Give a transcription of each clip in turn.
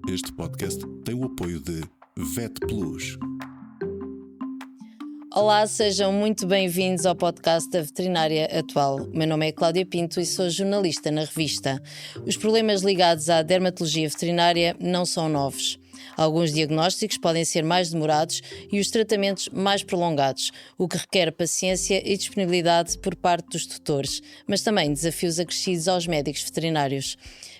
Este podcast tem o apoio de Vet Plus. Olá, sejam muito bem-vindos ao podcast da Veterinária Atual. O meu nome é Cláudia Pinto e sou jornalista na revista. Os problemas ligados à dermatologia veterinária não são novos. Alguns diagnósticos podem ser mais demorados e os tratamentos mais prolongados, o que requer paciência e disponibilidade por parte dos tutores, mas também desafios acrescidos aos médicos veterinários.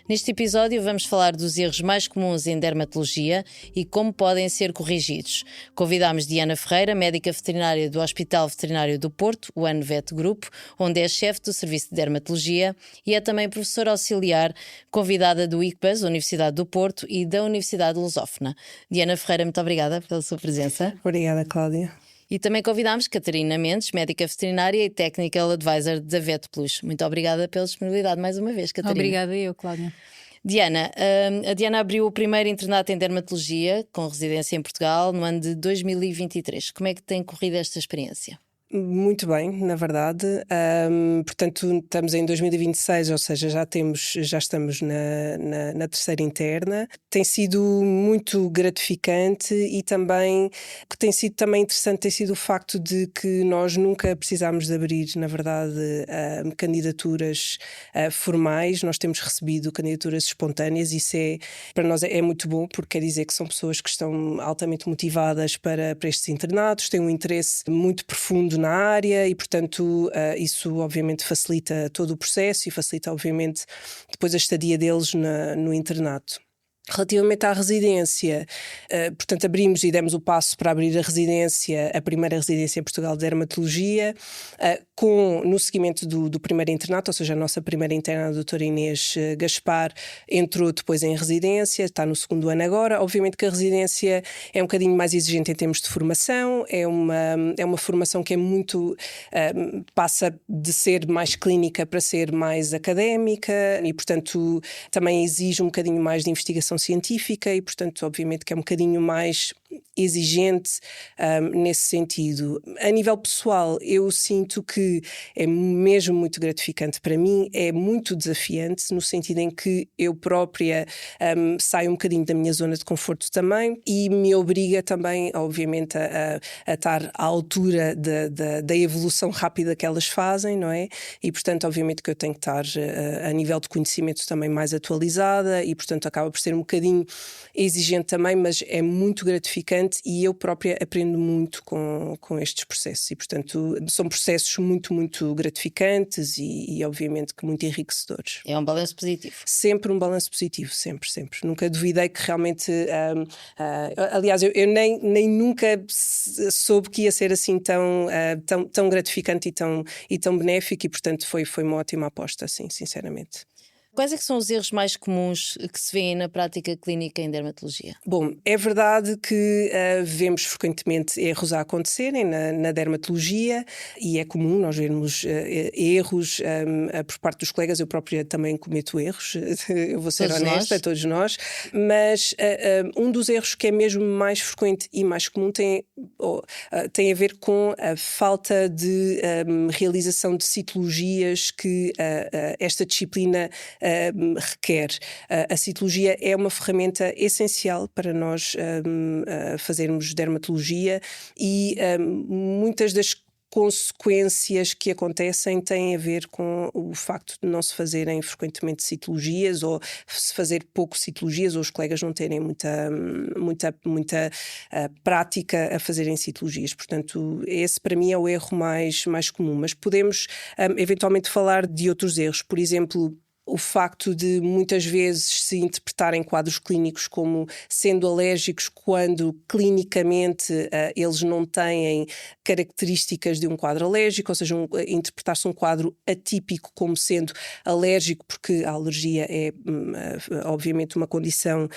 Neste episódio vamos falar dos erros mais comuns em dermatologia e como podem ser corrigidos. Convidámos Diana Ferreira, médica veterinária do Hospital Veterinário do Porto, o ANVET Group, onde é chefe do Serviço de Dermatologia e é também professora auxiliar, convidada do ICBAS, Universidade do Porto, e da Universidade Lusófona. Diana Ferreira, muito obrigada pela sua presença. Obrigada, Cláudia. E também convidámos Catarina Mendes, médica veterinária e Technical Advisor da Vet Plus. Muito obrigada pela disponibilidade mais uma vez, Catarina. Obrigada eu, Cláudia. Diana, a Diana abriu o primeiro internato em dermatologia, com residência em Portugal, no ano de 2023. Como é que tem corrido esta experiência? Muito bem, na verdade. Portanto, estamos em 2026, ou seja, já estamos na terceira interna. Tem sido muito gratificante e também, o que tem sido também interessante tem sido o facto de que nós nunca precisámos de abrir, na verdade, candidaturas formais. Nós temos recebido candidaturas espontâneas e isso para nós é muito bom, porque quer dizer que são pessoas que estão altamente motivadas para estes internatos, têm um interesse muito profundo na área e, portanto, isso obviamente facilita todo o processo e facilita, obviamente, depois a estadia deles no internato. Relativamente à residência, portanto, abrimos e demos o passo para abrir a primeira residência em Portugal de dermatologia, no seguimento do primeiro internato, ou seja, a nossa primeira interna, a doutora Inês Gaspar, entrou depois em residência, está no segundo ano agora. Obviamente que a residência é um bocadinho mais exigente em termos de formação, é uma formação que é muito, passa de ser mais clínica para ser mais académica e, portanto, também exige um bocadinho mais de investigação científica e, portanto, obviamente que é um bocadinho mais exigente nesse sentido. A nível pessoal, eu sinto que é mesmo muito gratificante para mim, é muito desafiante no sentido em que eu própria saio um bocadinho da minha zona de conforto também e me obriga também, obviamente, a estar à altura da evolução rápida que elas fazem, não é? E, portanto, obviamente que eu tenho que estar a nível de conhecimento também mais atualizada e, portanto, acaba por ser um bocadinho exigente também, mas é muito gratificante e eu própria aprendo muito com estes processos e, portanto, são processos muito, muito gratificantes e obviamente que muito enriquecedores. É um balanço positivo? Sempre um balanço positivo, sempre. Nunca duvidei que realmente, aliás, eu nem nunca soube que ia ser assim tão gratificante e tão benéfico e, portanto, foi uma ótima aposta, assim, sinceramente. Quais é que são os erros mais comuns que se vêem na prática clínica em dermatologia? Bom, é verdade que vemos frequentemente erros a acontecerem na dermatologia e é comum nós vermos erros por parte dos colegas. Eu própria também cometo erros, eu vou ser honesta, todos nós, mas um dos erros que é mesmo mais frequente e mais comum tem a ver com a falta de realização de citologias que esta disciplina requer. A citologia é uma ferramenta essencial para nós fazermos dermatologia e muitas das consequências que acontecem têm a ver com o facto de não se fazerem frequentemente citologias ou se fazer pouco citologias ou os colegas não terem muita prática a fazerem citologias. Portanto, esse para mim é o erro mais comum. Mas podemos eventualmente falar de outros erros. Por exemplo, o facto de muitas vezes se interpretarem quadros clínicos como sendo alérgicos quando clinicamente eles não têm características de um quadro alérgico, ou seja, interpretar-se um quadro atípico como sendo alérgico, porque a alergia é obviamente uma condição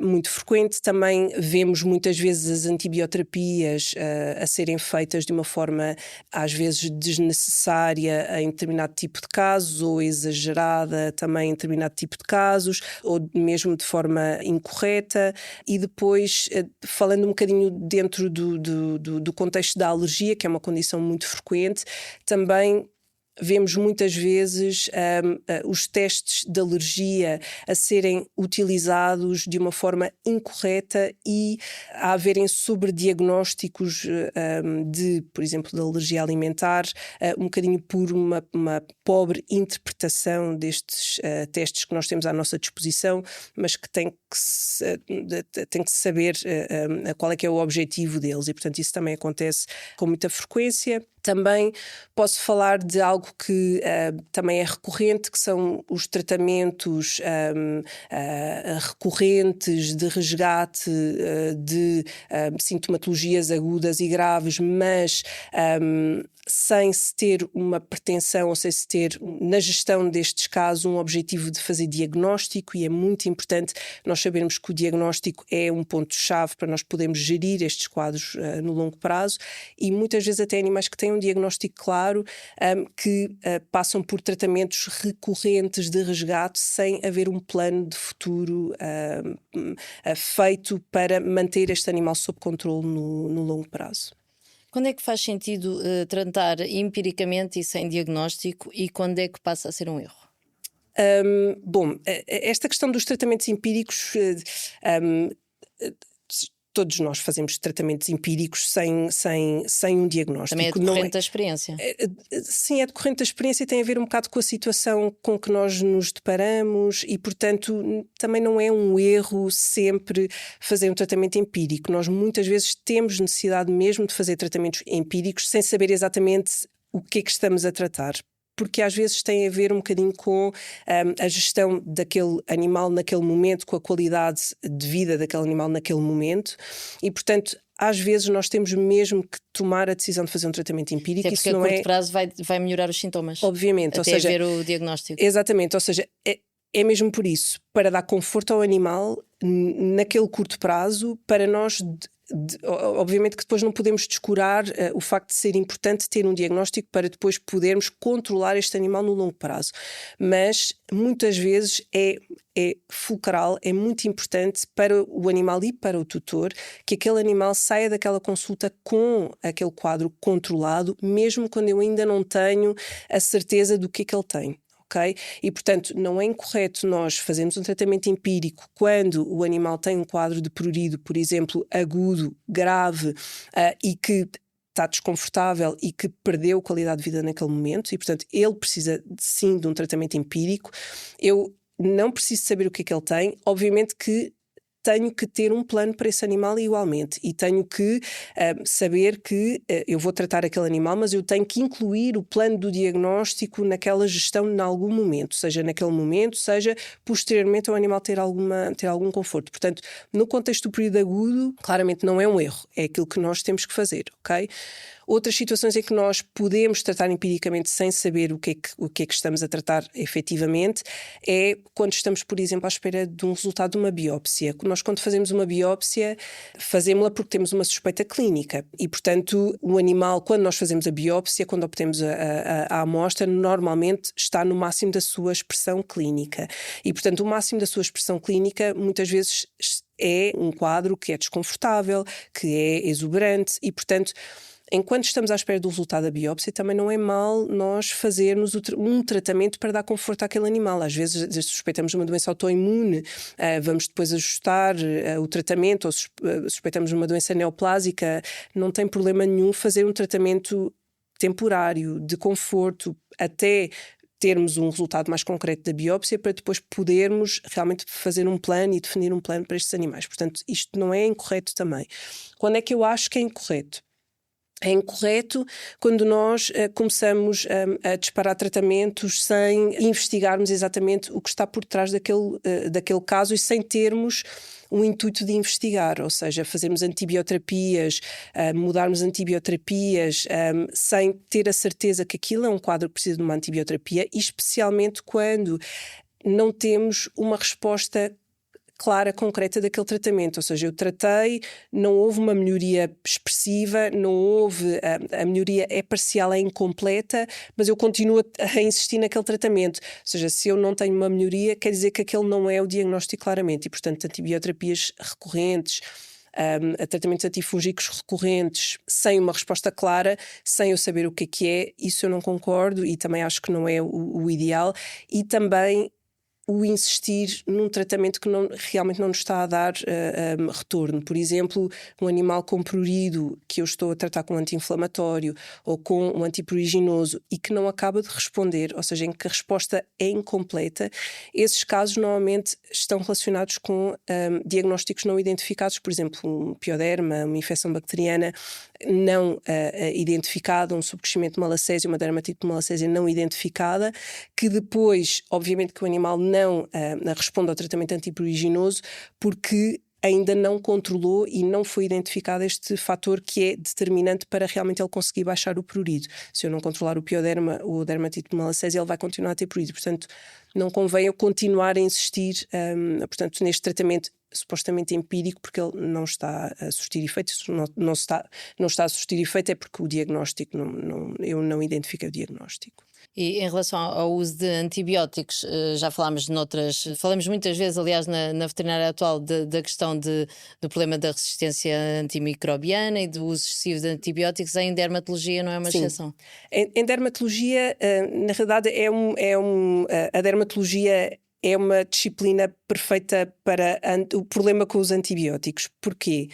muito frequente. Também vemos muitas vezes as antibioterapias a serem feitas de uma forma às vezes desnecessária em determinado tipo de casos ou exagerada também em determinado tipo de casos, ou mesmo de forma incorreta. E depois, falando um bocadinho dentro do contexto da alergia, que é uma condição muito frequente, também vemos muitas vezes os testes de alergia a serem utilizados de uma forma incorreta e a haverem sobrediagnósticos de, por exemplo, de alergia alimentar, um bocadinho por uma pobre interpretação destes testes que nós temos à nossa disposição, mas que tem que saber qual é que é o objetivo deles, e portanto isso também acontece com muita frequência. Também posso falar de algo que também é recorrente, que são os tratamentos recorrentes de resgate de sintomatologias agudas e graves, mas sem se ter uma pretensão ou sem se ter, na gestão destes casos, um objetivo de fazer diagnóstico, e é muito importante nós sabermos que o diagnóstico é um ponto-chave para nós podermos gerir estes quadros no longo prazo, e muitas vezes até animais que têm um diagnóstico claro, que passam por tratamentos recorrentes de resgate sem haver um plano de futuro feito para manter este animal sob controle no longo prazo. Quando é que faz sentido tratar empiricamente e sem diagnóstico, e quando é que passa a ser um erro? Esta questão dos tratamentos empíricos, todos nós fazemos tratamentos empíricos sem um diagnóstico. Também é decorrente da experiência. Sim, é decorrente da experiência e tem a ver um bocado com a situação com que nós nos deparamos, e, portanto, também não é um erro sempre fazer um tratamento empírico. Nós muitas vezes temos necessidade mesmo de fazer tratamentos empíricos sem saber exatamente o que é que estamos a tratar, porque às vezes tem a ver um bocadinho com a gestão daquele animal naquele momento, com a qualidade de vida daquele animal naquele momento, e, portanto, às vezes nós temos mesmo que tomar a decisão de fazer um tratamento empírico. Até porque a curto prazo vai melhorar os sintomas. Obviamente. Até haver o diagnóstico. Exatamente, ou seja, é mesmo por isso, para dar conforto ao animal naquele curto prazo, para nós... obviamente que depois não podemos descurar o facto de ser importante ter um diagnóstico para depois podermos controlar este animal no longo prazo, mas muitas vezes é fulcral, é muito importante para o animal e para o tutor que aquele animal saia daquela consulta com aquele quadro controlado, mesmo quando eu ainda não tenho a certeza do que é que ele tem. Okay? E, portanto, não é incorreto nós fazermos um tratamento empírico quando o animal tem um quadro de prurido, por exemplo, agudo, grave, e que está desconfortável e que perdeu qualidade de vida naquele momento, e, portanto, ele precisa sim de um tratamento empírico. Eu não preciso saber o que é que ele tem, obviamente que tenho que ter um plano para esse animal igualmente, e tenho que saber que eu vou tratar aquele animal, mas eu tenho que incluir o plano do diagnóstico naquela gestão em algum momento, seja naquele momento, seja posteriormente ao animal ter algum conforto. Portanto, no contexto do período agudo, claramente não é um erro, é aquilo que nós temos que fazer, ok? Outras situações em que nós podemos tratar empiricamente sem saber o que é que estamos a tratar efetivamente é quando estamos, por exemplo, à espera de um resultado de uma biópsia. Nós, quando fazemos uma biópsia, fazemos-la porque temos uma suspeita clínica e, portanto, o animal, quando nós fazemos a biópsia, quando obtemos a amostra, normalmente está no máximo da sua expressão clínica. E, portanto, o máximo da sua expressão clínica muitas vezes é um quadro que é desconfortável, que é exuberante e, portanto, enquanto estamos à espera do resultado da biópsia, também não é mal nós fazermos um tratamento para dar conforto àquele animal. Às vezes suspeitamos de uma doença autoimune, vamos depois ajustar o tratamento, ou suspeitamos de uma doença neoplásica, não tem problema nenhum fazer um tratamento temporário, de conforto, até termos um resultado mais concreto da biópsia, para depois podermos realmente fazer um plano e definir um plano para estes animais. Portanto, isto não é incorreto também. Quando é que eu acho que é incorreto? É incorreto quando nós começamos a disparar tratamentos sem investigarmos exatamente o que está por trás daquele caso e sem termos o intuito de investigar, ou seja, fazermos antibioterapias, mudarmos antibioterapias sem ter a certeza que aquilo é um quadro que precisa de uma antibioterapia, e especialmente quando não temos uma resposta clara, concreta daquele tratamento, ou seja, eu tratei, não houve uma melhoria expressiva, não houve, a melhoria é parcial, é incompleta, mas eu continuo a insistir naquele tratamento, ou seja, se eu não tenho uma melhoria, quer dizer que aquele não é o diagnóstico claramente, e portanto antibioterapias recorrentes, a tratamentos antifúngicos recorrentes sem uma resposta clara, sem eu saber o que é, isso eu não concordo e também acho que não é o ideal. E também o insistir num tratamento que realmente não nos está a dar retorno. Por exemplo, um animal com prurido que eu estou a tratar com um anti-inflamatório ou com um antipruriginoso e que não acaba de responder, ou seja, em que a resposta é incompleta, esses casos normalmente estão relacionados com diagnósticos não identificados, por exemplo, um pioderma, uma infecção bacteriana não identificada, um subcrescimento de malacésia, uma dermatite de malacésia não identificada, que depois, obviamente que o animal não responde ao tratamento antipruriginoso porque ainda não controlou e não foi identificado este fator que é determinante para realmente ele conseguir baixar o prurido. Se eu não controlar o pioderma ou a dermatite de malacésia, ele vai continuar a ter prurido. Portanto, não convém eu continuar a insistir portanto, neste tratamento supostamente empírico, porque ele não está a surtir efeito. Se não está a surtir efeito é porque o diagnóstico, eu não identifiquei o diagnóstico. E em relação ao uso de antibióticos, já falamos muitas vezes, aliás, na veterinária atual, da questão do problema da resistência antimicrobiana e do uso excessivo de antibióticos. Em dermatologia não é uma exceção? Em dermatologia, na realidade, a dermatologia é uma disciplina perfeita para o problema com os antibióticos. Porquê?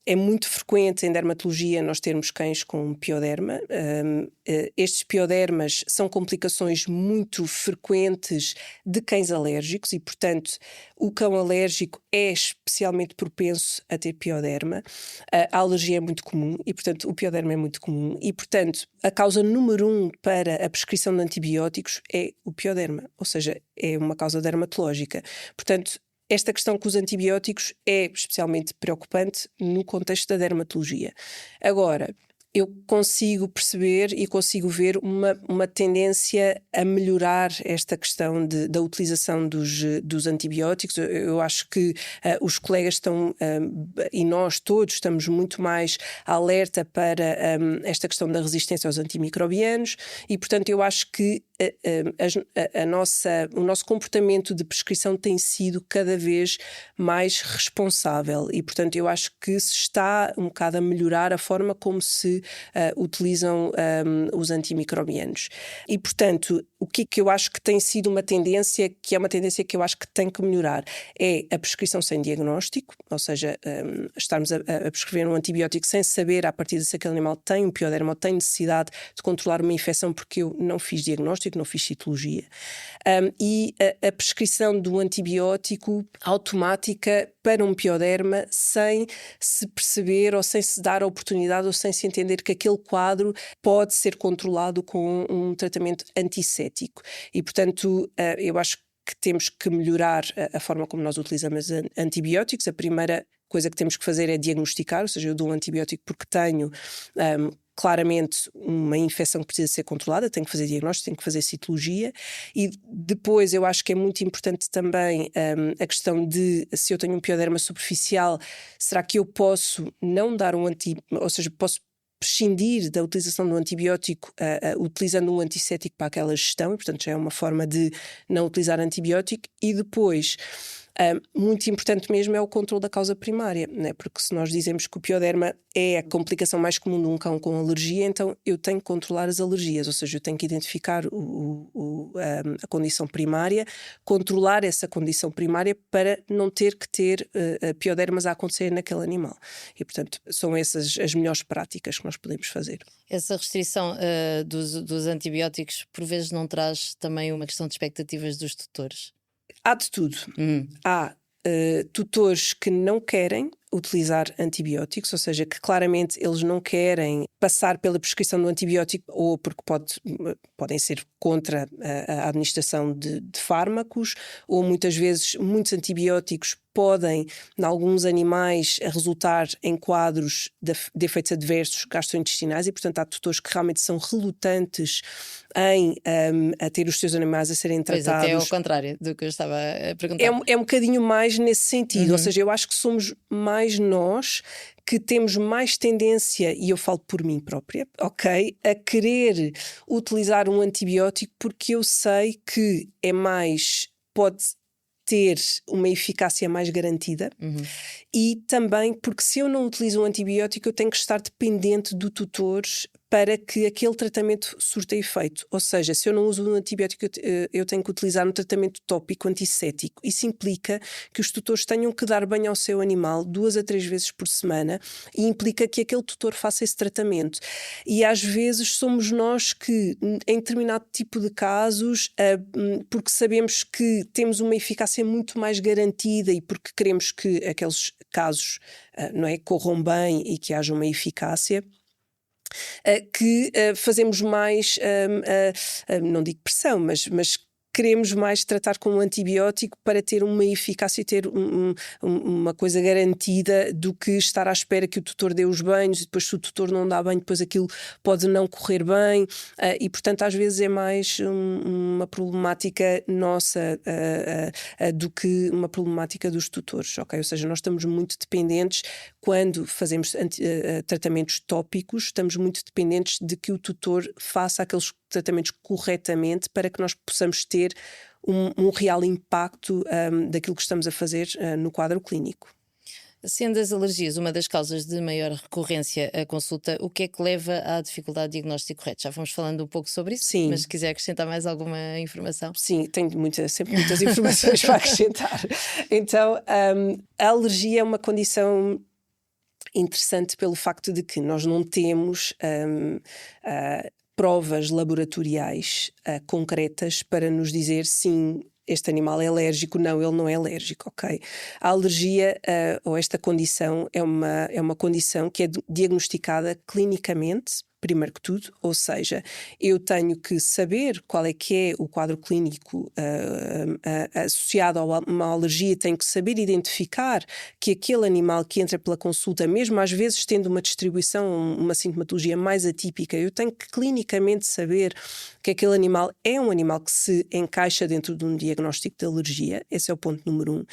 É muito frequente em dermatologia nós termos cães com pioderma. Estes piodermas são complicações muito frequentes de cães alérgicos e, portanto, o cão alérgico é especialmente propenso a ter pioderma. A alergia é muito comum e, portanto, o pioderma é muito comum. E, portanto, a causa número 1 para a prescrição de antibióticos é o pioderma, ou seja, é uma causa dermatológica. Portanto, esta questão com os antibióticos é especialmente preocupante no contexto da dermatologia. Agora, eu consigo perceber e consigo ver uma tendência a melhorar esta questão da utilização dos antibióticos. Eu acho que os colegas estão, e nós todos estamos muito mais alerta para esta questão da resistência aos antimicrobianos e, portanto, eu acho que o nosso comportamento de prescrição tem sido cada vez mais responsável e, portanto, eu acho que se está um bocado a melhorar a forma como se utilizam os antimicrobianos. E, portanto, o que eu acho que tem sido uma tendência, que é uma tendência que eu acho que tem que melhorar, é a prescrição sem diagnóstico, ou seja, estarmos a prescrever um antibiótico sem saber a partir se aquele animal tem um pioderma ou tem necessidade de controlar uma infecção porque eu não fiz diagnóstico, não fiz citologia. E a prescrição do antibiótico automática para um pioderma sem se perceber ou sem se dar a oportunidade ou sem se entender que aquele quadro pode ser controlado com um tratamento antissético. E, portanto, eu acho que temos que melhorar a forma como nós utilizamos antibióticos. A primeira coisa que temos que fazer é diagnosticar, ou seja, eu dou um antibiótico porque tenho claramente uma infecção que precisa ser controlada, tenho que fazer diagnóstico, tenho que fazer citologia e depois eu acho que é muito importante também a questão de se eu tenho um pioderma superficial, será que eu posso não dar ou seja, posso prescindir da utilização do antibiótico utilizando um antisséptico para aquela gestão e, portanto, já é uma forma de não utilizar antibiótico e depois muito importante mesmo é o controle da causa primária, né? Porque se nós dizemos que o pioderma é a complicação mais comum de um cão com alergia, então eu tenho que controlar as alergias, ou seja, eu tenho que identificar a condição primária, controlar essa condição primária para não ter que ter piodermas a acontecer naquele animal. E, portanto, são essas as melhores práticas que nós podemos fazer. Essa restrição dos antibióticos por vezes não traz também uma questão de expectativas dos tutores? Há de tudo. Há tutores que não querem utilizar antibióticos, ou seja, que claramente eles não querem passar pela prescrição do antibiótico ou porque podem ser contra a administração de fármacos ou muitas vezes muitos antibióticos podem, em alguns animais, resultar em quadros de efeitos adversos gastrointestinais e, portanto, há tutores que realmente são relutantes em a ter os seus animais a serem tratados. Pois, até ao contrário do que eu estava a perguntar. É um bocadinho mais nesse sentido, ou seja, eu acho que somos mais nós que temos mais tendência, e eu falo por mim própria, ok, a querer utilizar um antibiótico porque eu sei que é mais, pode ter uma eficácia mais garantida e também porque se eu não utilizo um antibiótico eu tenho que estar dependente do tutor para que aquele tratamento surta efeito. Ou seja, se eu não uso um antibiótico eu tenho que utilizar um tratamento tópico antisséptico. Isso implica que os tutores tenham que dar banho ao seu animal 2 a 3 vezes por semana e implica que aquele tutor faça esse tratamento. E às vezes somos nós que, em determinado tipo de casos, porque sabemos que temos uma eficácia muito mais garantida e porque queremos que aqueles casos não é, corram bem e que haja uma eficácia, que fazemos mais, não digo pressão, mas queremos mais tratar com um antibiótico para ter uma eficácia e ter uma coisa garantida do que estar à espera que o tutor dê os banhos e depois se o tutor não dá banho depois aquilo pode não correr bem e portanto às vezes é mais uma problemática nossa do que uma problemática dos tutores, ok? Ou seja, nós estamos muito dependentes quando fazemos tratamentos tópicos, estamos muito dependentes de que o tutor faça aqueles tratamentos corretamente para que nós possamos ter um real impacto daquilo que estamos a fazer no quadro clínico. Sendo as alergias uma das causas de maior recorrência à consulta, o que é que leva à dificuldade de diagnóstico correto? Já fomos falando um pouco sobre isso, Sim. Mas se quiser acrescentar mais alguma informação. Sim, tenho sempre muitas informações para acrescentar. Então, a alergia é uma condição interessante pelo facto de que nós não temos provas laboratoriais concretas para nos dizer sim, este animal é alérgico, não, ele não é alérgico, ok? A alergia ou esta condição é uma condição que é diagnosticada clinicamente, primeiro que tudo, ou seja, eu tenho que saber qual é que é o quadro clínico associado a uma alergia, tenho que saber identificar que aquele animal que entra pela consulta, mesmo às vezes tendo uma distribuição, uma sintomatologia mais atípica, eu tenho que clinicamente saber que aquele animal é um animal que se encaixa dentro de um diagnóstico de alergia. Esse é o ponto número 1.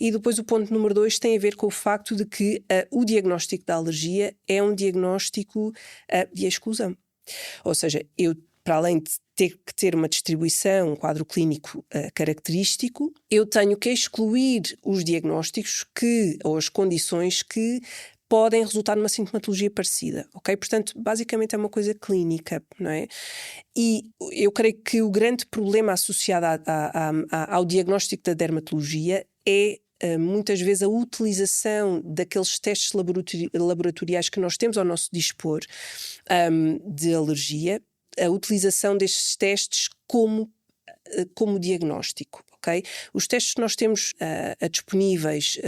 E depois o ponto número 2 tem a ver com o facto de que o diagnóstico da alergia é um diagnóstico de exclusão. Ou seja, eu, para além de ter que ter uma distribuição, um quadro clínico característico, eu tenho que excluir os diagnósticos ou as condições que podem resultar numa sintomatologia parecida, ok? Portanto, basicamente é uma coisa clínica, não é? E eu creio que o grande problema associado ao diagnóstico da dermatologia é muitas vezes a utilização daqueles testes laboratoriais que nós temos ao nosso dispor de alergia, a utilização destes testes como diagnóstico. Okay? Os testes que nós temos disponíveis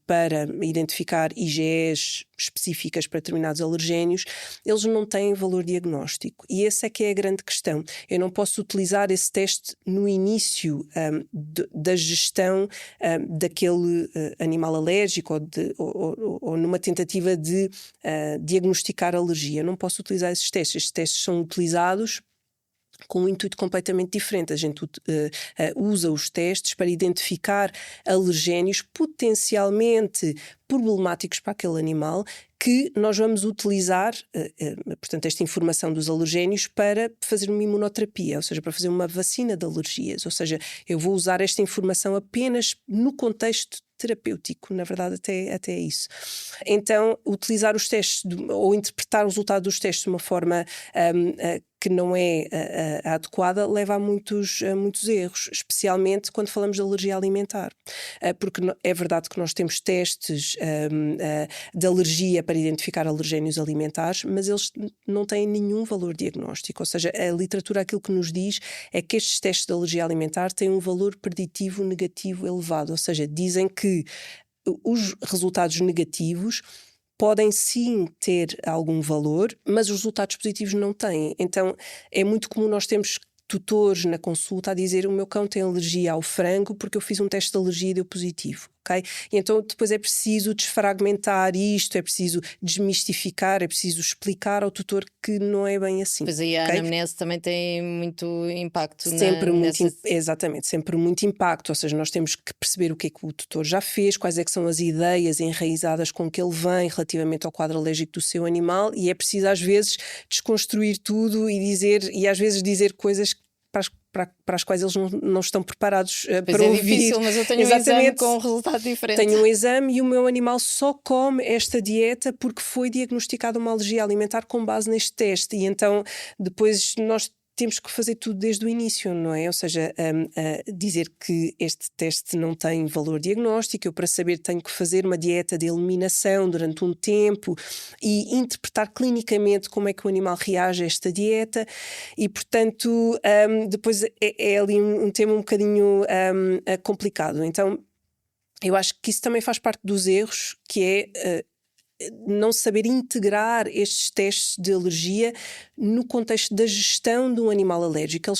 para identificar IgEs específicas para determinados alergénios, eles não têm valor diagnóstico. E essa é que é a grande questão. Eu não posso utilizar esse teste no início da gestão daquele animal alérgico ou numa tentativa de diagnosticar alergia. Eu não posso utilizar esses testes. Estes testes são utilizados com um intuito completamente diferente. A gente usa os testes para identificar alergénios potencialmente problemáticos para aquele animal que nós vamos utilizar, portanto, esta informação dos alergénios para fazer uma imunoterapia, ou seja, para fazer uma vacina de alergias. Ou seja, eu vou usar esta informação apenas no contexto terapêutico, na verdade até é isso. Então, utilizar os testes ou interpretar o resultado dos testes de uma forma que não é adequada leva a muitos erros, especialmente quando falamos de alergia alimentar. Porque é verdade que nós temos testes de alergia para identificar alergénios alimentares, mas eles não têm nenhum valor diagnóstico. Ou seja, a literatura aquilo que nos diz é que estes testes de alergia alimentar têm um valor preditivo negativo elevado. Ou seja, dizem que os resultados negativos podem sim ter algum valor, mas os resultados positivos não têm. Então é muito comum nós termos tutores na consulta a dizer: o meu cão tem alergia ao frango porque eu fiz um teste de alergia e deu positivo. Okay? E então depois é preciso desfragmentar isto, é preciso desmistificar, é preciso explicar ao tutor que não é bem assim. Pois aí a anamnese também tem muito impacto. Exatamente, sempre muito impacto, ou seja, nós temos que perceber o que é que o tutor já fez, quais é que são as ideias enraizadas com que ele vem relativamente ao quadro alérgico do seu animal, e é preciso às vezes desconstruir tudo e às vezes dizer coisas para as para as quais eles não estão preparados Pois para é ouvir. difícil, mas eu tenho um exame com um resultado diferente. Tenho um exame e o meu animal só come esta dieta porque foi diagnosticada uma alergia alimentar com base neste teste. E então depois nós temos que fazer tudo desde o início, não é? Ou seja, dizer que este teste não tem valor diagnóstico, eu para saber tenho que fazer uma dieta de eliminação durante um tempo e interpretar clinicamente como é que o animal reage a esta dieta e, portanto, depois é ali um tema um bocadinho complicado. Então, eu acho que isso também faz parte dos erros, que é não saber integrar estes testes de alergia no contexto da gestão de um animal alérgico.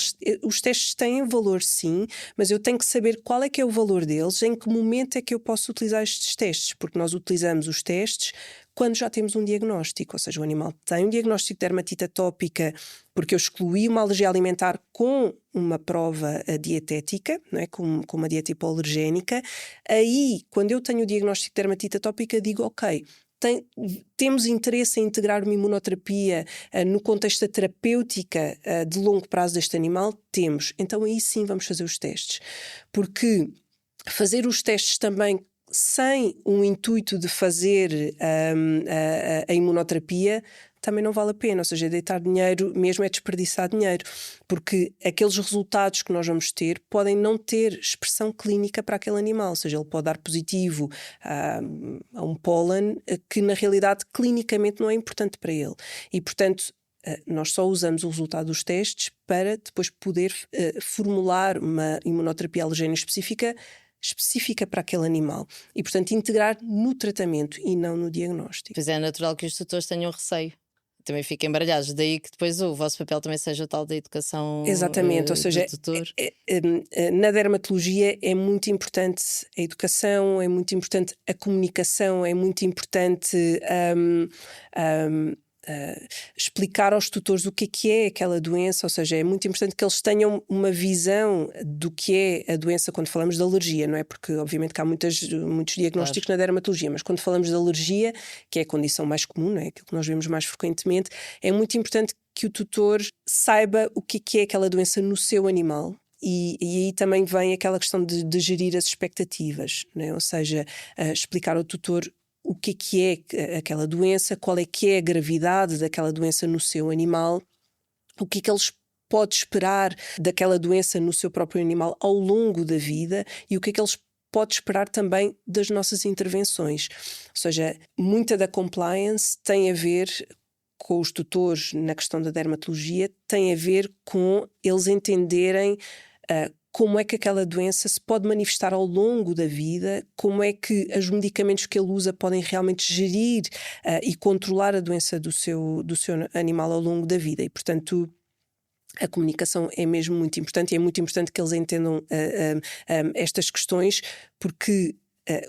Os testes têm valor, sim, mas eu tenho que saber qual é que é o valor deles, em que momento é que eu posso utilizar estes testes, porque nós utilizamos os testes quando já temos um diagnóstico, ou seja, o animal tem um diagnóstico de dermatite atópica porque eu excluí uma alergia alimentar com uma prova dietética, não é? com uma dieta hipoalergénica. Aí, quando eu tenho o diagnóstico de dermatite atópica, digo, ok, temos interesse em integrar uma imunoterapia no contexto da terapêutica de longo prazo deste animal? Temos. Então aí sim vamos fazer os testes. Porque fazer os testes também sem um intuito de fazer a imunoterapia também não vale a pena, ou seja, deitar dinheiro mesmo é desperdiçar dinheiro, porque aqueles resultados que nós vamos ter podem não ter expressão clínica para aquele animal, ou seja, ele pode dar positivo a um pólen que na realidade clinicamente não é importante para ele e, portanto, nós só usamos o resultado dos testes para depois poder formular uma imunoterapia alergénica específica para aquele animal e, portanto, integrar no tratamento e não no diagnóstico. Pois é natural que os tutores tenham receio. Também fiquem embaralhados, daí que depois o vosso papel também seja o tal da educação. Exatamente, ou seja, do tutor. Na dermatologia é muito importante a educação, é muito importante a comunicação, é muito importante explicar aos tutores o que é aquela doença, ou seja, é muito importante que eles tenham uma visão do que é a doença quando falamos de alergia, não é? Porque obviamente que há muitos diagnósticos na dermatologia, mas quando falamos de alergia, que é a condição mais comum, não é? Aquilo que nós vemos mais frequentemente, é muito importante que o tutor saiba o que é aquela doença no seu animal. E aí também vem aquela questão de gerir as expectativas, não é? Ou seja, explicar ao tutor o que é aquela doença, qual é que é a gravidade daquela doença no seu animal, o que eles podem esperar daquela doença no seu próprio animal ao longo da vida e o que eles podem esperar também das nossas intervenções. Ou seja, muita da compliance tem a ver com os tutores na questão da dermatologia, tem a ver com eles entenderem como é que aquela doença se pode manifestar ao longo da vida, como é que os medicamentos que ele usa podem realmente gerir e controlar a doença do seu animal ao longo da vida. E, portanto, a comunicação é mesmo muito importante e é muito importante que eles entendam estas questões, porque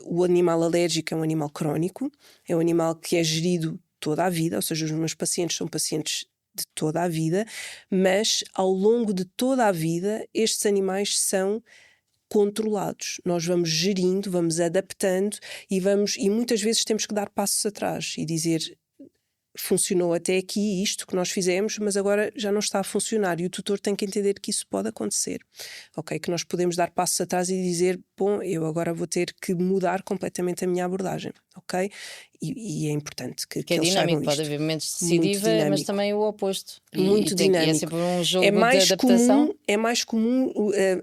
o animal alérgico é um animal crónico, é um animal que é gerido toda a vida, ou seja, os meus pacientes são pacientes de toda a vida, mas ao longo de toda a vida estes animais são controlados. Nós vamos gerindo, vamos adaptando e muitas vezes temos que dar passos atrás e dizer: funcionou até aqui isto que nós fizemos, mas agora já não está a funcionar, e o tutor tem que entender que isso pode acontecer, ok? Que nós podemos dar passos atrás e dizer: bom, eu agora vou ter que mudar completamente a minha abordagem, ok? E é importante que é eles dinâmico, saibam pode isto. haver momentos de recidiva, mas também o oposto. Muito dinâmico. E é sempre um jogo de adaptação. É mais comum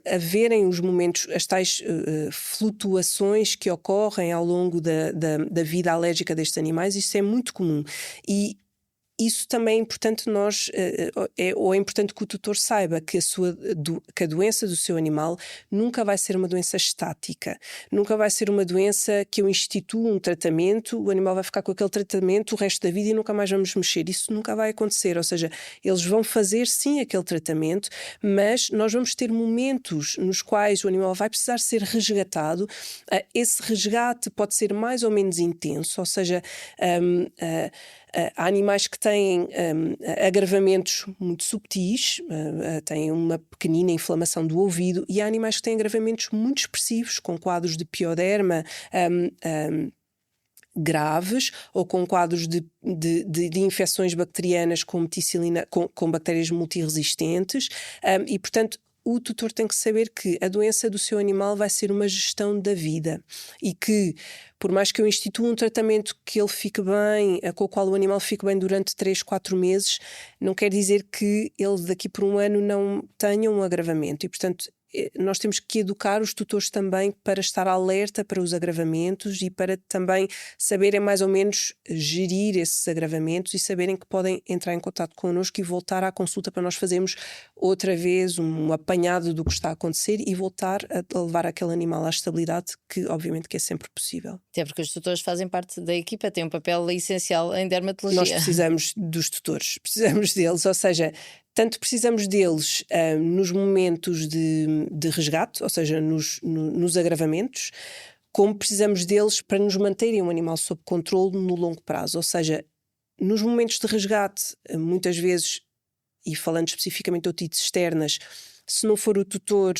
haverem os momentos, as tais flutuações que ocorrem ao longo da vida alérgica destes animais. Isso é muito comum. E isso também é importante é importante que o tutor saiba que a doença do seu animal nunca vai ser uma doença estática, nunca vai ser uma doença que eu instituo um tratamento, o animal vai ficar com aquele tratamento o resto da vida e nunca mais vamos mexer. Isso nunca vai acontecer, ou seja, eles vão fazer sim aquele tratamento, mas nós vamos ter momentos nos quais o animal vai precisar ser resgatado. Esse resgate pode ser mais ou menos intenso, ou seja, há animais que têm agravamentos muito subtis, têm uma pequenina inflamação do ouvido, e há animais que têm agravamentos muito expressivos, com quadros de pioderma graves, ou com quadros de infecções bacterianas com meticilina, com bactérias multiresistentes, e portanto o tutor tem que saber que a doença do seu animal vai ser uma gestão da vida e que, por mais que eu institua um tratamento que ele fique bem, com o qual o animal fique bem durante 3, 4 meses, não quer dizer que ele daqui por um ano não tenha um agravamento. E, portanto, nós temos que educar os tutores também para estar alerta para os agravamentos e para também saberem mais ou menos gerir esses agravamentos e saberem que podem entrar em contato connosco e voltar à consulta para nós fazermos outra vez um apanhado do que está a acontecer e voltar a levar aquele animal à estabilidade, que obviamente que é sempre possível. Até porque os tutores fazem parte da equipa, têm um papel essencial em dermatologia. Nós precisamos dos tutores, precisamos deles, ou seja, tanto precisamos deles nos momentos de resgate, ou seja, nos agravamentos, como precisamos deles para nos manterem um animal sob controle no longo prazo. Ou seja, nos momentos de resgate, muitas vezes, e falando especificamente de otites externas, se não for o tutor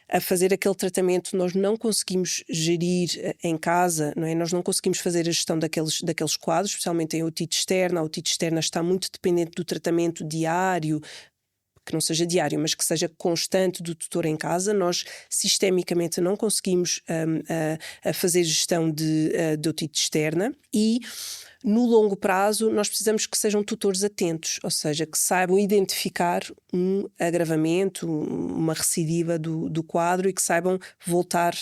a fazer aquele tratamento, nós não conseguimos gerir em casa, não é? Nós não conseguimos fazer a gestão daqueles quadros, especialmente em otite externa. A otite externa está muito dependente do tratamento diário, que não seja diário, mas que seja constante do tutor em casa. Nós sistemicamente não conseguimos fazer gestão de otite externa e no longo prazo nós precisamos que sejam tutores atentos, ou seja, que saibam identificar um agravamento, uma recidiva do quadro e que saibam voltar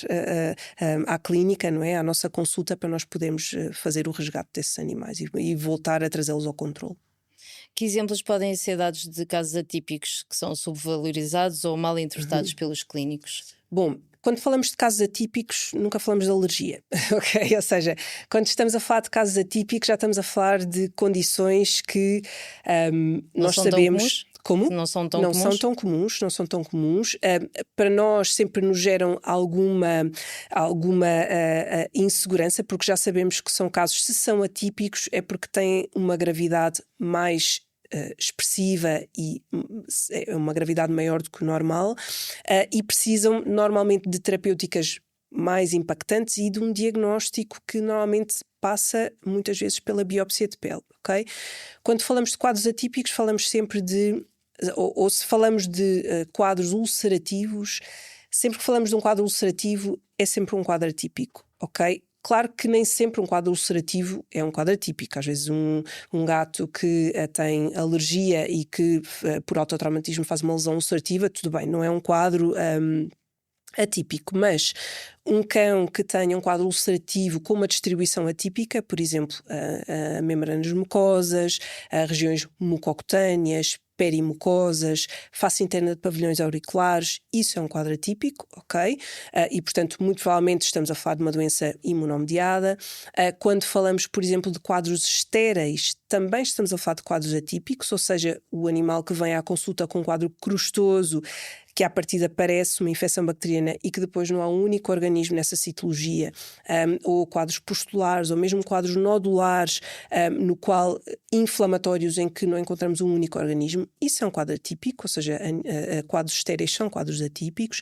à clínica, não é? À nossa consulta para nós podermos fazer o resgate desses animais e voltar a trazê-los ao controle. Que exemplos podem ser dados de casos atípicos que são subvalorizados ou mal interpretados pelos clínicos? Bom, quando falamos de casos atípicos, nunca falamos de alergia, ok? Ou seja, quando estamos a falar de casos atípicos, já estamos a falar de condições que nós sabemos... Como? Não são tão não comuns? São tão comuns, não são tão comuns. Para nós sempre nos geram alguma insegurança, porque já sabemos que são casos, se são atípicos, é porque têm uma gravidade mais expressiva e é uma gravidade maior do que o normal e precisam normalmente de terapêuticas mais impactantes e de um diagnóstico que normalmente passa muitas vezes pela biópsia de pele, ok? Quando falamos de quadros atípicos, falamos sempre de... Ou se falamos de quadros ulcerativos, sempre que falamos de um quadro ulcerativo, é sempre um quadro atípico, ok? Claro que nem sempre um quadro ulcerativo é um quadro atípico. Às vezes um gato que tem alergia e que por autotraumatismo faz uma lesão ulcerativa, tudo bem, não é um quadro atípico, mas um cão que tenha um quadro ulcerativo com uma distribuição atípica, por exemplo, membranas mucosas, regiões mucocutâneas, perimucosas, face interna de pavilhões auriculares, isso é um quadro atípico, ok? E, portanto, muito provavelmente estamos a falar de uma doença imunomediada. Quando falamos, por exemplo, de quadros estéreis, também estamos a falar de quadros atípicos, ou seja, o animal que vem à consulta com um quadro crustoso, que à partida parece uma infecção bacteriana e que depois não há um único organismo nessa citologia, ou quadros pustulares, ou mesmo quadros nodulares, no qual inflamatórios em que não encontramos um único organismo, isso é um quadro atípico, ou seja, quadros estéreis são quadros atípicos.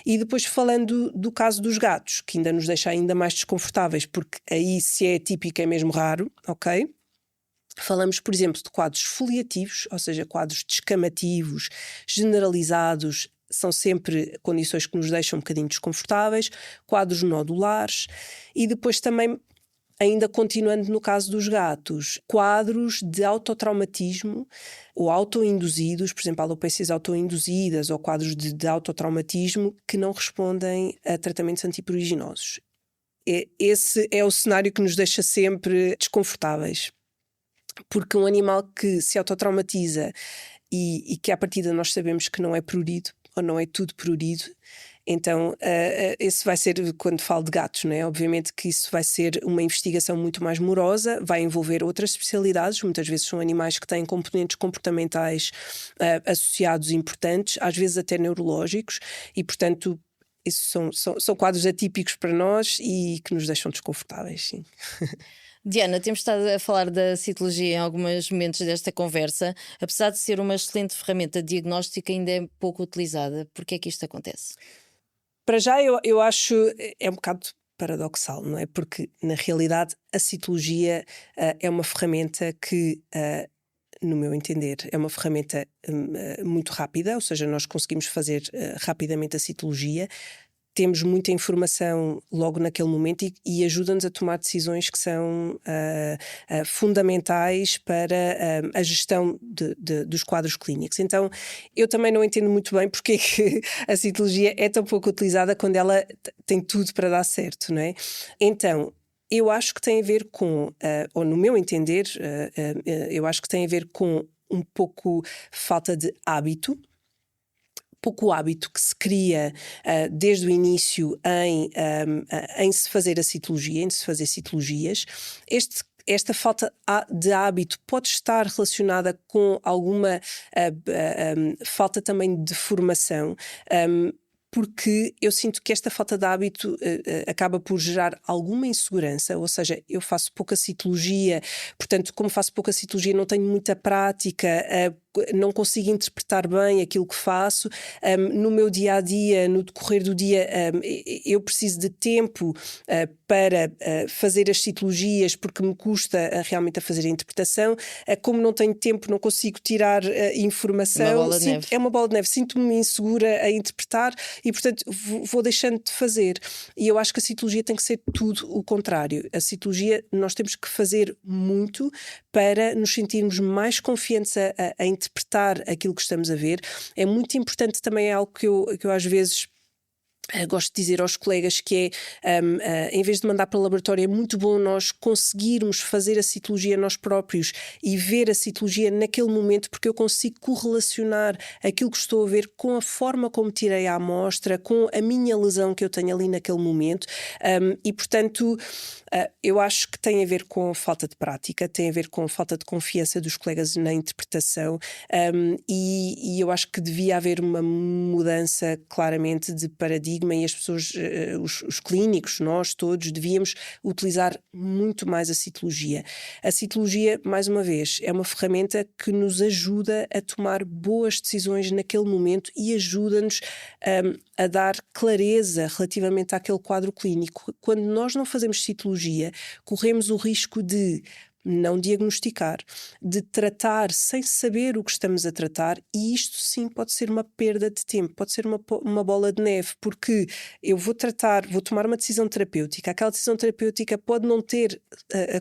E depois falando do caso dos gatos, que ainda nos deixa ainda mais desconfortáveis, porque aí se é atípico é mesmo raro, ok? Falamos, por exemplo, de quadros foliativos, ou seja, quadros descamativos, generalizados, são sempre condições que nos deixam um bocadinho desconfortáveis, quadros nodulares e depois também, ainda continuando no caso dos gatos, quadros de autotraumatismo ou autoinduzidos, por exemplo, alopécias autoinduzidas ou quadros de autotraumatismo que não respondem a tratamentos antipruriginosos. Esse é o cenário que nos deixa sempre desconfortáveis. Porque um animal que se autotraumatiza e que à partida nós sabemos que não é prurido, ou não é tudo prurido, então esse vai ser, quando falo de gatos, né? Obviamente que isso vai ser uma investigação muito mais morosa, vai envolver outras especialidades, muitas vezes são animais que têm componentes comportamentais associados importantes, às vezes até neurológicos, e portanto isso são quadros atípicos para nós e que nos deixam desconfortáveis, sim. Diana, temos estado a falar da citologia em alguns momentos desta conversa. Apesar de ser uma excelente ferramenta diagnóstica, ainda é pouco utilizada. Por que é que isto acontece? Para já eu acho, é um bocado paradoxal, não é? Porque na realidade a citologia é uma ferramenta que no meu entender, é uma ferramenta muito rápida, ou seja, nós conseguimos fazer rapidamente a citologia. Temos muita informação logo naquele momento e ajuda-nos a tomar decisões que são fundamentais para a gestão dos quadros clínicos. Então, eu também não entendo muito bem porque é que a citologia é tão pouco utilizada quando ela tem tudo para dar certo, não é? Então, eu acho que tem a ver com, ou no meu entender, eu acho que tem a ver com um pouco falta de hábito. Pouco hábito que se cria desde o início em se fazer a citologia, em se fazer citologias. Esta falta de hábito pode estar relacionada com alguma falta também de formação, porque eu sinto que esta falta de hábito acaba por gerar alguma insegurança, ou seja, eu faço pouca citologia, portanto, como faço pouca citologia, não tenho muita prática, não consigo interpretar bem aquilo que faço. No meu dia-a-dia, no decorrer do dia, eu preciso de tempo para fazer as citologias, porque me custa realmente a fazer a interpretação. Como não tenho tempo, não consigo tirar informação. Uma bola de neve. É uma bola de neve. Sinto-me insegura a interpretar e, portanto, vou deixando de fazer. E eu acho que a citologia tem que ser tudo o contrário. A citologia, nós temos que fazer muito para nos sentirmos mais confiantes a interpretar aquilo que estamos a ver. É muito importante também, é algo que eu às vezes gosto de dizer aos colegas, que é, em vez de mandar para o laboratório, é muito bom nós conseguirmos fazer a citologia nós próprios e ver a citologia naquele momento, porque eu consigo correlacionar aquilo que estou a ver com a forma como tirei a amostra, com a minha lesão que eu tenho ali naquele momento, e portanto eu acho que tem a ver com falta de prática, tem a ver com falta de confiança dos colegas na interpretação, e eu acho que devia haver uma mudança claramente de paradigma, e as pessoas, os clínicos, nós todos, devíamos utilizar muito mais a citologia. A citologia, mais uma vez, é uma ferramenta que nos ajuda a tomar boas decisões naquele momento e ajuda-nos a dar clareza relativamente àquele quadro clínico. Quando nós não fazemos citologia, corremos o risco de não diagnosticar, de tratar sem saber o que estamos a tratar, e isto sim pode ser uma perda de tempo, pode ser uma bola de neve, porque eu vou tomar uma decisão terapêutica, aquela decisão terapêutica pode não ter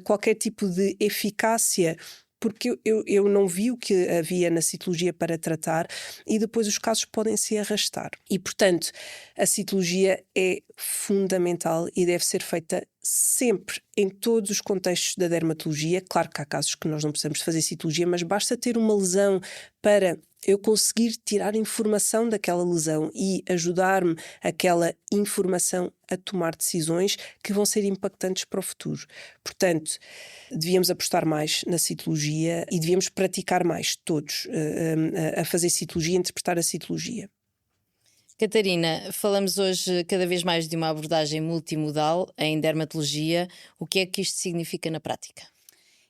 qualquer tipo de eficácia, porque eu não vi o que havia na citologia para tratar, e depois os casos podem se arrastar. E, portanto, a citologia é fundamental e deve ser feita sempre, em todos os contextos da dermatologia. Claro que há casos que nós não precisamos fazer citologia, mas basta ter uma lesão para eu conseguir tirar informação daquela lesão e ajudar-me aquela informação a tomar decisões que vão ser impactantes para o futuro. Portanto, devíamos apostar mais na citologia e devíamos praticar mais, todos, a fazer citologia e interpretar a citologia. Catarina, falamos hoje cada vez mais de uma abordagem multimodal em dermatologia. O que é que isto significa na prática?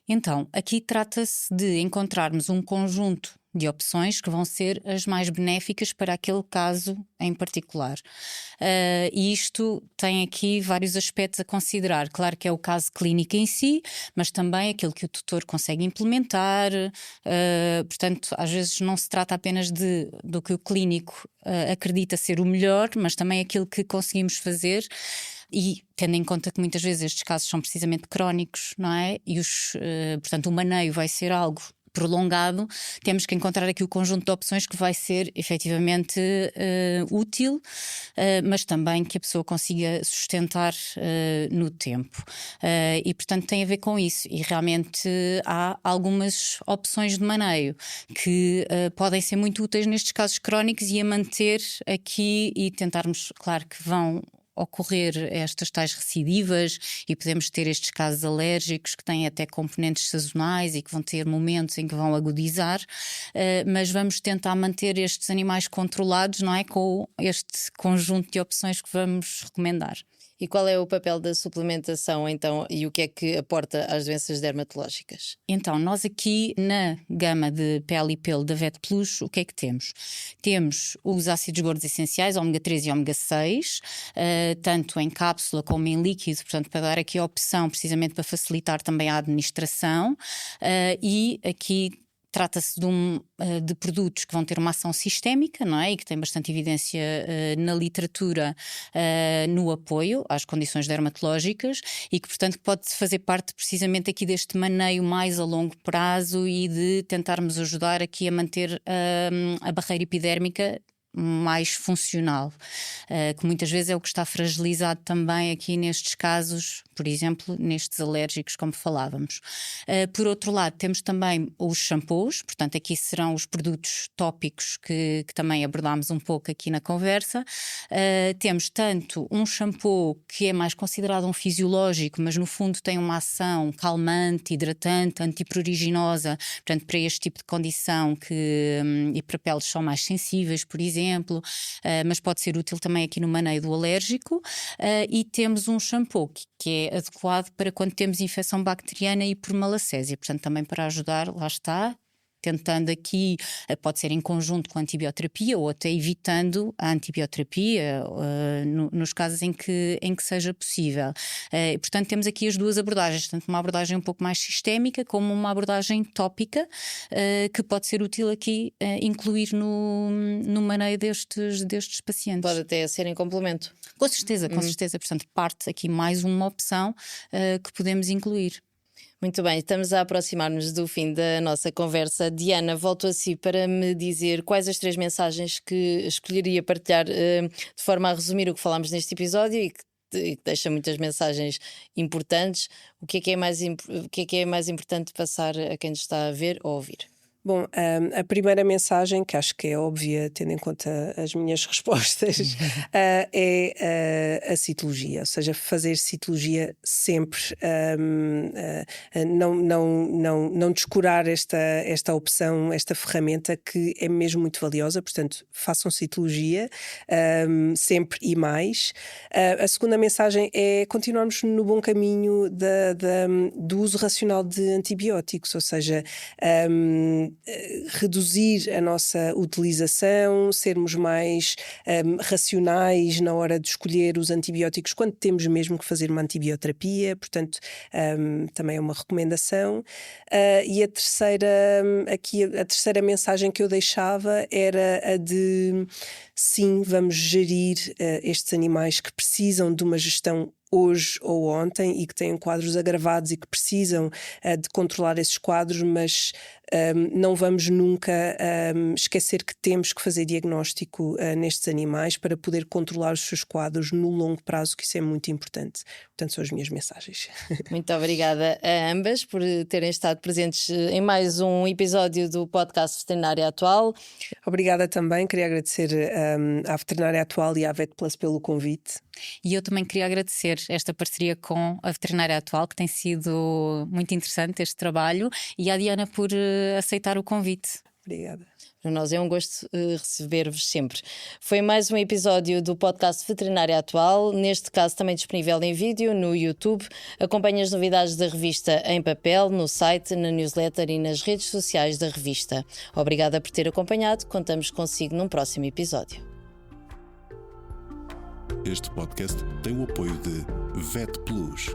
Então, aqui trata-se de encontrarmos um conjunto de opções que vão ser as mais benéficas para aquele caso em particular. E isto tem aqui vários aspectos a considerar. Claro que é o caso clínico em si, mas também aquilo que o tutor consegue implementar. Portanto, às vezes não se trata apenas do que o clínico acredita ser o melhor, mas também aquilo que conseguimos fazer. E tendo em conta que muitas vezes estes casos são precisamente crónicos, não é? E portanto, o maneio vai ser algo prolongado, temos que encontrar aqui o conjunto de opções que vai ser efetivamente útil, mas também que a pessoa consiga sustentar no tempo. E portanto tem a ver com isso, e realmente há algumas opções de maneio que podem ser muito úteis nestes casos crónicos e a manter aqui e tentarmos, claro que vão ocorrer estas tais recidivas e podemos ter estes casos alérgicos que têm até componentes sazonais e que vão ter momentos em que vão agudizar, mas vamos tentar manter estes animais controlados, não é? Com este conjunto de opções que vamos recomendar. E qual é o papel da suplementação, então, e o que é que aporta às doenças dermatológicas? Então, nós aqui na gama de pele e pelo da Vet Plus, o que é que temos? Temos os ácidos gordos essenciais, ômega 3 e ômega 6, tanto em cápsula como em líquido, portanto, para dar aqui a opção precisamente para facilitar também a administração, e aqui trata-se de produtos que vão ter uma ação sistémica, não é? E que tem bastante evidência na literatura no apoio às condições dermatológicas e que, portanto, pode fazer parte precisamente aqui deste maneio mais a longo prazo e de tentarmos ajudar aqui a manter a barreira epidérmica mais funcional, que muitas vezes é o que está fragilizado também aqui nestes casos, por exemplo, nestes alérgicos, como falávamos. Por outro lado, temos também os shampoos, portanto, aqui serão os produtos tópicos que também abordámos um pouco aqui na conversa. Temos tanto um shampoo que é mais considerado um fisiológico, mas no fundo tem uma ação calmante, hidratante, antipruriginosa, portanto, para este tipo de condição e para peles são mais sensíveis, por exemplo, mas pode ser útil também aqui no maneio do alérgico. E temos um shampoo que é adequado para quando temos infecção bacteriana e por malacésia, portanto também para ajudar, lá está, tentando aqui, pode ser em conjunto com a antibioterapia ou até evitando a antibioterapia nos casos em que seja possível. Portanto, temos aqui as duas abordagens, tanto uma abordagem um pouco mais sistémica como uma abordagem tópica, que pode ser útil aqui incluir no maneio destes pacientes. Pode até ser em complemento. Com certeza. Portanto, parte aqui mais uma opção que podemos incluir. Muito bem, estamos a aproximar-nos do fim da nossa conversa. Diana, volto a si para me dizer quais as 3 mensagens que escolheria partilhar de forma a resumir o que falámos neste episódio e que deixa muitas mensagens importantes. O que é mais importante passar a quem nos está a ver ou ouvir? Bom, a primeira mensagem, que acho que é óbvia, tendo em conta as minhas respostas, é a citologia, ou seja, fazer citologia sempre, não descurar esta opção, esta ferramenta que é mesmo muito valiosa, portanto, façam citologia sempre e mais. A segunda mensagem é continuarmos no bom caminho do uso racional de antibióticos, ou seja, reduzir a nossa utilização, sermos mais racionais na hora de escolher os antibióticos quando temos mesmo que fazer uma antibioterapia, portanto também é uma recomendação. E a terceira mensagem que eu deixava era a de sim, vamos gerir estes animais que precisam de uma gestão hoje ou ontem e que têm quadros agravados e que precisam de controlar esses quadros, mas não vamos nunca esquecer que temos que fazer diagnóstico nestes animais para poder controlar os seus quadros no longo prazo, que isso é muito importante. Portanto, são as minhas mensagens. Muito obrigada a ambas por terem estado presentes em mais um episódio do podcast Veterinária Atual. Obrigada também, queria agradecer à Veterinária Atual e à VetPlus pelo convite. E eu também queria agradecer esta parceria com a Veterinária Atual, que tem sido muito interessante este trabalho, e à Diana por aceitar o convite. Obrigada. Para nós é um gosto receber-vos sempre. Foi mais um episódio do podcast Veterinária Atual, neste caso também disponível em vídeo no YouTube. Acompanhe as novidades da revista em papel, no site, na newsletter e nas redes sociais da revista. Obrigada por ter acompanhado, contamos consigo num próximo episódio. Este podcast tem o apoio de VetPlus.